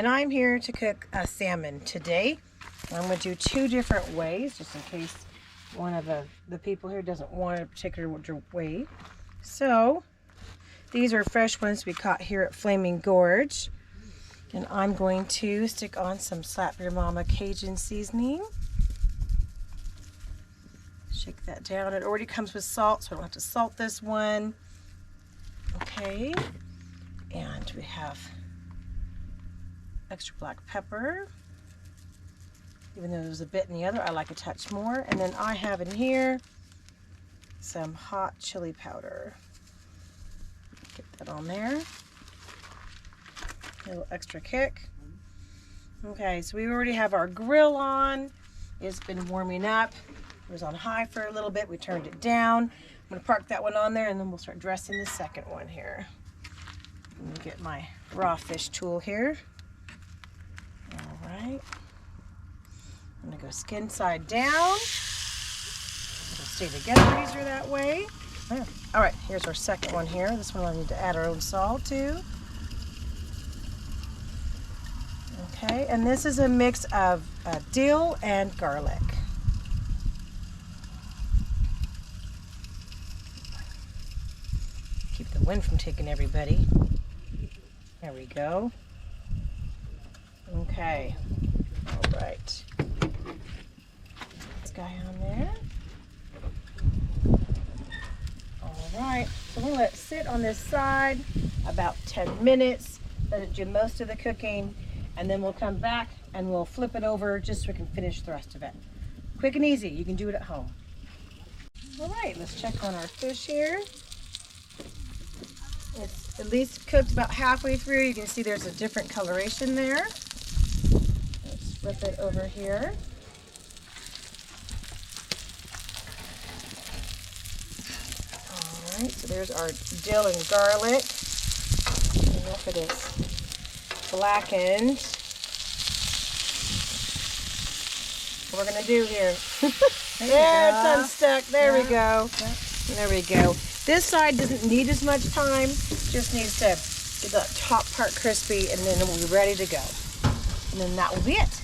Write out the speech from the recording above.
and I'm here to cook a salmon today. I'm going to do two different ways, just in case one of the people here doesn't want a particular way. So these are fresh ones we caught here at Flaming Gorge, and I'm going to stick on some Slap Your Mama Cajun seasoning. Shake that down. It already comes with salt, so I don't have to salt this one. Okay, and we have extra black pepper. Even though there's a bit in the other, I like a touch more. And then I have in here some hot chili powder. Get that on there. A little extra kick. Okay, so we already have our grill on. It's been warming up. It was on high for a little bit. We turned it down. I'm going to park that one on there, and then we'll start dressing the second one here. Let me get my raw fish tool here. All right. I'm going to go skin side down. It'll stay together easier that way. There. All right, here's our second one here. This one I need to add our own salt to. Okay, and this is a mix of dill and garlic. Keep the wind from taking everybody. There we go. Okay. All right. This guy on there. All right. So we're going to let it sit on this side about 10 minutes. Let it do most of the cooking. And then we'll come back and we'll flip it over just so we can finish the rest of it. Quick and easy. You can do it at home. All right. Let's check on our fish here. It's at least cooked about halfway through. You can see there's a different coloration there. Let's flip it over here. All right, so there's our dill and garlic. And look at this blackened. What we're gonna do here? There, it's unstuck. There we go. There we go. This side doesn't need as much time, just needs to get that top part crispy, and then we'll be ready to go. And then that will be it.